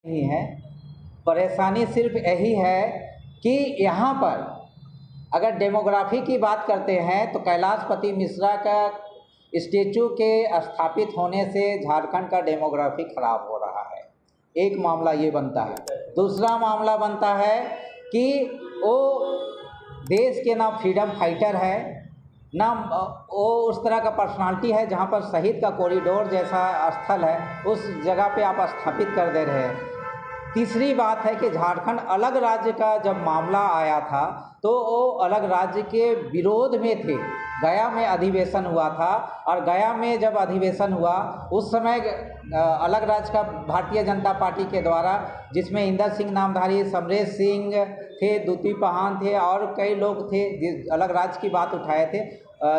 नहीं है। परेशानी सिर्फ यही है कि यहाँ पर अगर डेमोग्राफी की बात करते हैं तो कैलाशपति मिश्रा का स्टेचू के स्थापित होने से झारखंड का डेमोग्राफी खराब हो रहा है। एक मामला ये बनता है। दूसरा मामला बनता है कि वो देश के ना फ्रीडम फाइटर है, ना वो उस तरह का पर्सनालिटी है जहाँ पर शहीद का कॉरिडोर जैसा स्थल है उस जगह पे आप स्थापित कर दे रहे हैं। तीसरी बात है कि झारखंड अलग राज्य का जब मामला आया था तो वो अलग राज्य के विरोध में थे। गया में अधिवेशन हुआ था और गया में जब अधिवेशन हुआ उस समय अलग राज्य का भारतीय जनता पार्टी के द्वारा, जिसमें इंदर सिंह नामधारी, समरेश सिंह थे, दूती पहान थे और कई लोग थे जिस अलग राज्य की बात उठाए थे,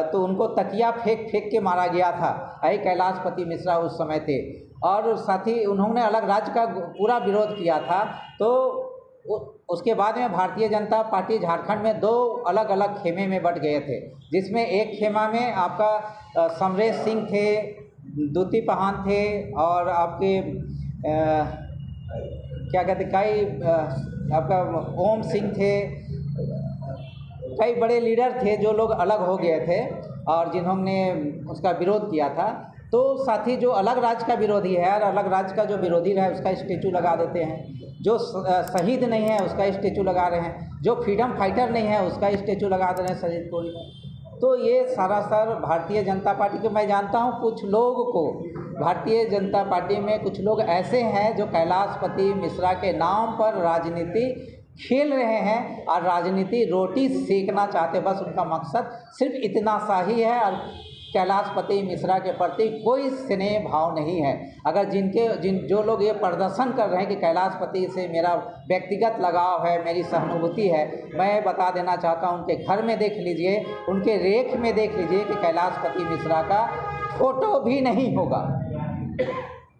तो उनको तकिया फेंक के मारा गया था। यही कैलाशपति मिश्रा उस समय थे और साथ ही उन्होंने अलग राज्य का पूरा विरोध किया था। तो उसके बाद में भारतीय जनता पार्टी झारखंड में दो अलग अलग खेमे में बट गए थे, जिसमें एक खेमा में आपका समरेश सिंह थे, दूती पहान थे और आपके क्या कहते कई आपका ओम सिंह थे, कई बड़े लीडर थे जो लोग अलग हो गए थे और जिन्होंने उसका विरोध किया था। तो साथ ही जो अलग राज्य का विरोधी है और अलग राज्य का जो विरोधी रहा है उसका स्टेचू लगा देते हैं, जो शहीद नहीं है उसका स्टेचू लगा रहे हैं, जो फ्रीडम फाइटर नहीं है उसका स्टेचू लगा दे रहे हैं शहीद कोरी में। तो ये सरासर भारतीय जनता पार्टी को, मैं जानता हूँ कुछ लोग को भारतीय जनता पार्टी में कुछ लोग ऐसे हैं जो कैलाशपति मिश्रा के नाम पर राजनीति खेल रहे हैं और राजनीति रोटी सेकना चाहते, बस उनका मकसद सिर्फ इतना सा ही है और कैलाशपति मिश्रा के प्रति कोई स्नेह भाव नहीं है। अगर जो लोग ये प्रदर्शन कर रहे हैं कि कैलाशपति से मेरा व्यक्तिगत लगाव है, मेरी सहानुभूति है, मैं बता देना चाहता हूँ उनके घर में देख लीजिए, उनके रेख में देख लीजिए कि कैलाशपति मिश्रा का फोटो भी नहीं होगा।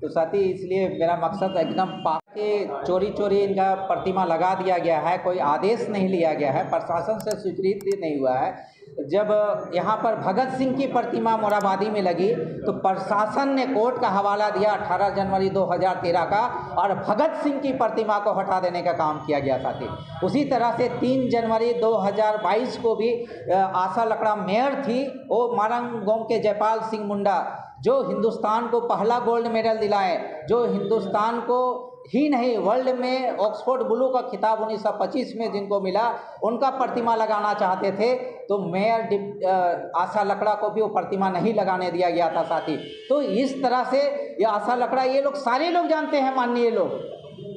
तो साथी इसलिए मेरा मकसद एकदम पाक के चोरी इनका प्रतिमा लगा दिया गया है, कोई आदेश नहीं लिया गया है, प्रशासन से स्वीकृति नहीं हुआ है। जब यहाँ पर भगत सिंह की प्रतिमा मोराबादी में लगी तो प्रशासन ने कोर्ट का हवाला दिया 18 जनवरी 2013 का और भगत सिंह की प्रतिमा को हटा देने का काम किया गया साथी। उसी तरह से 3 जनवरी 2022 को भी आशा लकड़ा मेयर थी, वो मारंगोम के जयपाल सिंह मुंडा जो हिंदुस्तान को पहला गोल्ड मेडल दिलाए, जो हिंदुस्तान को ही नहीं वर्ल्ड में ऑक्सफोर्ड ब्लू का खिताब 1925 में जिनको मिला, उनका प्रतिमा लगाना चाहते थे तो मेयर आशा लकड़ा को भी वो प्रतिमा नहीं लगाने दिया गया था साथी। तो इस तरह से ये आशा लकड़ा, ये लोग सारे लोग जानते हैं माननीय लोग,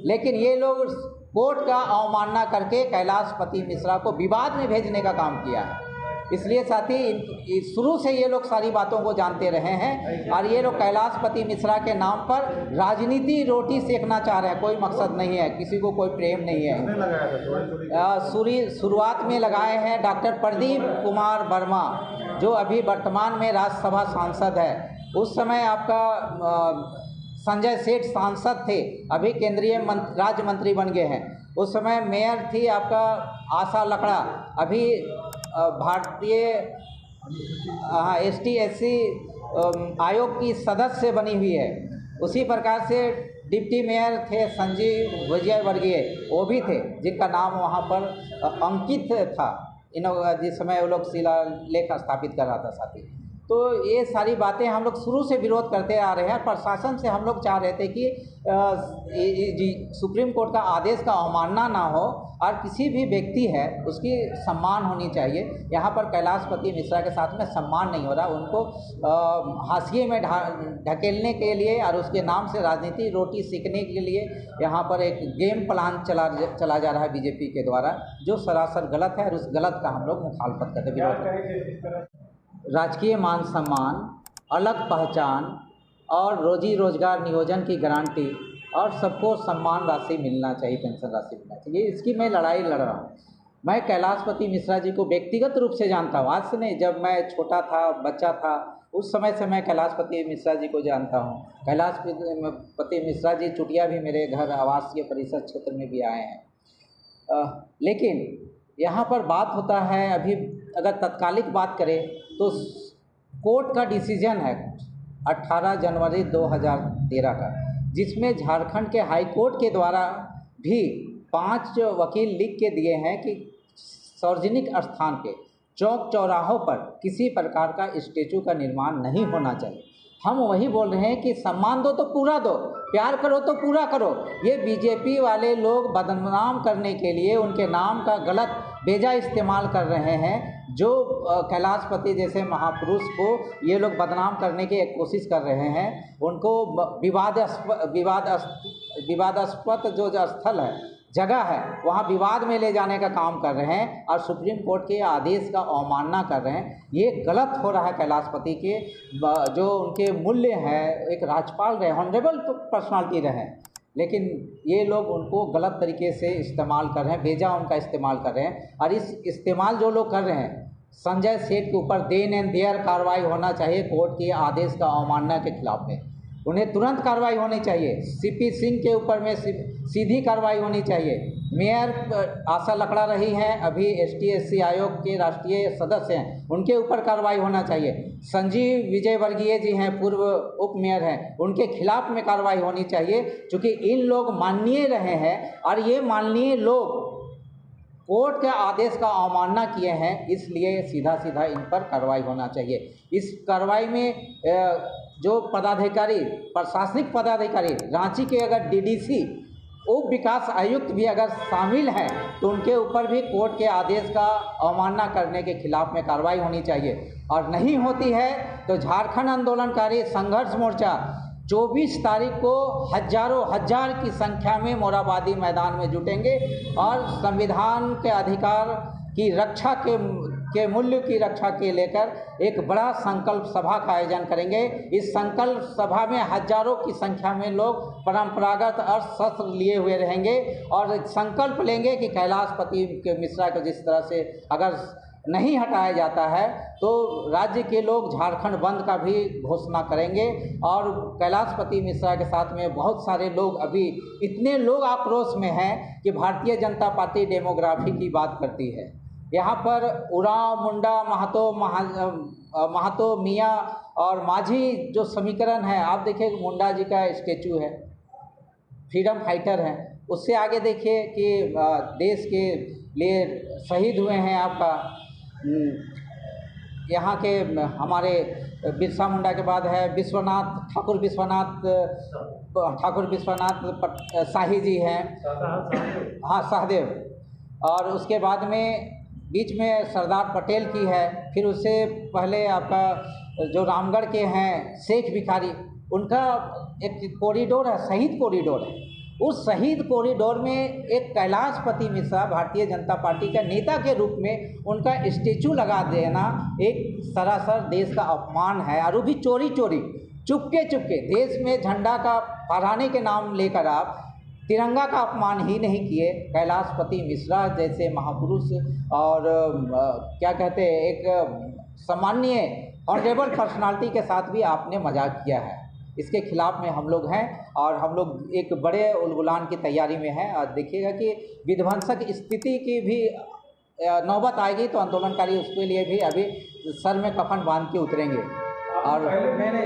लेकिन ये लोग कोर्ट का अवमानना करके कैलाशपति मिश्रा को विवाद में भेजने का काम किया है। इसलिए साथी शुरू से ये लोग सारी बातों को जानते रहे हैं और ये लोग कैलाशपति मिश्रा के नाम पर राजनीति रोटी सेकना चाह रहे हैं। कोई मकसद नहीं है, किसी को कोई प्रेम नहीं है। शुरुआत में लगाए हैं डॉक्टर प्रदीप कुमार वर्मा जो अभी वर्तमान में राज्यसभा सांसद है। उस समय आपका संजय सेठ सांसद थे, अभी केंद्रीय राज्य मंत्री बन गए हैं। उस समय मेयर थी आपका आशा लकड़ा, अभी भारतीय ST/SC आयोग की सदस्य बनी हुई है। उसी प्रकार से डिप्टी मेयर थे संजीव विजयवर्गीय, वो भी थे जिनका नाम वहाँ पर अंकित था जिस समय वो लोग शिलालेख स्थापित कर रहा था साथी। तो ये सारी बातें हम लोग शुरू से विरोध करते आ रहे हैं। प्रशासन से हम लोग चाह रहे थे कि सुप्रीम कोर्ट का आदेश का अवमानना ना हो और किसी भी व्यक्ति है उसकी सम्मान होनी चाहिए। यहाँ पर कैलाशपति मिश्रा के साथ में सम्मान नहीं हो रहा, उनको हाशिए में ढकेलने के लिए और उसके नाम से राजनीति रोटी सीखने के लिए यहाँ पर एक गेम प्लान चला जा रहा है बीजेपी के द्वारा, जो सरासर गलत है और उस गलत का हम लोग मुखालफत करते विरोध करते हैं। राजकीय मान सम्मान, अलग पहचान और रोजी रोजगार नियोजन की गारंटी और सबको सम्मान राशि मिलना चाहिए, पेंशन राशि मिलना चाहिए, इसकी मैं लड़ाई लड़ रहा हूँ। मैं कैलाशपति मिश्रा जी को व्यक्तिगत रूप से जानता हूँ, आज से नहीं, जब मैं छोटा था, बच्चा था, उस समय से मैं कैलाशपति मिश्रा जी को जानता हूँ। कैलाशपति मिश्रा जी चुटिया भी मेरे घर आवासीय परिषद क्षेत्र में भी आए हैं। लेकिन यहाँ पर बात होता है, अभी अगर तत्कालिक बात करें तो कोर्ट का डिसीजन है 18 जनवरी 2013 का, जिसमें झारखंड के हाई कोर्ट के द्वारा भी 5 वकील लिख के दिए हैं कि सार्वजनिक स्थान पे चौक चौराहों पर किसी प्रकार का स्टैचू का निर्माण नहीं होना चाहिए। हम वही बोल रहे हैं कि सम्मान दो तो पूरा दो, प्यार करो तो पूरा करो। ये बीजेपी वाले लोग बदनाम करने के लिए उनके नाम का गलत बेजा इस्तेमाल कर रहे हैं। जो कैलाशपति जैसे महापुरुष को ये लोग बदनाम करने की एक कोशिश कर रहे हैं, उनको विवादास्पद जो स्थल है, जगह है, वहाँ विवाद में ले जाने का काम कर रहे हैं और सुप्रीम कोर्ट के आदेश का अवमानना कर रहे हैं। ये गलत हो रहा है। कैलाशपति के जो उनके मूल्य हैं, एक राज्यपाल रहे, ऑनरेबल पर्सनालिटी रहे, लेकिन ये लोग उनको गलत तरीके से इस्तेमाल कर रहे हैं, बेजा उनका इस्तेमाल कर रहे हैं। और इस इस्तेमाल जो लोग कर रहे हैं, संजय सेठ के ऊपर देन एंड देयर कार्रवाई होना चाहिए कोर्ट के आदेश का अवमानना के खिलाफ में। उन्हें तुरंत कार्रवाई होनी चाहिए। सीपी सिंह के ऊपर में सीधी कार्रवाई होनी चाहिए। मेयर आशा लकड़ा रही हैं, अभी ST/SC आयोग के राष्ट्रीय सदस्य हैं, उनके ऊपर कार्रवाई होना चाहिए। संजीव विजयवर्गीय जी हैं, पूर्व उप मेयर हैं, उनके खिलाफ में कार्रवाई होनी चाहिए, क्योंकि इन लोग माननीय रहे हैं और ये माननीय लोग कोर्ट के आदेश का अवमानना किए हैं, इसलिए सीधा सीधा इन पर कार्रवाई होना चाहिए। इस कार्रवाई में जो पदाधिकारी, प्रशासनिक पदाधिकारी, रांची के अगर DDC, उप विकास आयुक्त भी अगर शामिल हैं, तो उनके ऊपर भी कोर्ट के आदेश का अवमानना करने के खिलाफ में कार्रवाई होनी चाहिए। और नहीं होती है तो झारखंड आंदोलनकारी संघर्ष मोर्चा 24 तारीख को हजारों हजार की संख्या में मोरहाबादी मैदान में जुटेंगे और संविधान के अधिकार की रक्षा के मूल्य की रक्षा के लेकर एक बड़ा संकल्प सभा का आयोजन करेंगे। इस संकल्प सभा में हजारों की संख्या में लोग परंपरागत शस्त्र लिए हुए रहेंगे और संकल्प लेंगे कि कैलाशपति के मिश्रा को जिस तरह से अगर नहीं हटाया जाता है तो राज्य के लोग झारखंड बंद का भी घोषणा करेंगे। और कैलाशपति मिश्रा के साथ में बहुत सारे लोग, अभी इतने लोग आक्रोश में हैं कि भारतीय जनता पार्टी डेमोग्राफी की बात करती है। यहाँ पर उरांव, मुंडा, महतो, मियाँ और माझी जो समीकरण है, आप देखिए मुंडा जी का स्टेचू है, फ्रीडम फाइटर हैं। उससे आगे देखिए कि देश के लिए शहीद हुए हैं आपका यहाँ के हमारे बिरसा मुंडा के बाद है ठाकुर विश्वनाथ शाही जी हैं, हाँ शाहदेव। और उसके बाद में बीच में सरदार पटेल की है। फिर उससे पहले आपका जो रामगढ़ के हैं शेख भिखारी, उनका एक कॉरिडोर है, शहीद कॉरिडोर है। उस शहीद कॉरिडोर में एक कैलाशपति मिश्रा भारतीय जनता पार्टी का नेता के रूप में उनका स्टेचू लगा देना एक सरासर देश का अपमान है। और वो भी चोरी चोरी, चुपके चुपके, देश में झंडा का फहराने के नाम लेकर आप तिरंगा का अपमान ही नहीं किए। कैलाशपति मिश्रा जैसे महापुरुष और क्या कहते हैं, एक सामान्य ऑनरेबल पर्सनालिटी के साथ भी आपने मजाक किया है। इसके खिलाफ में हम लोग हैं और हम लोग एक बड़े उलगुलान की तैयारी में हैं। और देखिएगा कि विध्वंसक स्थिति की भी नौबत आएगी तो आंदोलनकारी उसके लिए भी अभी सर में कफन बांध के उतरेंगे। और मैंने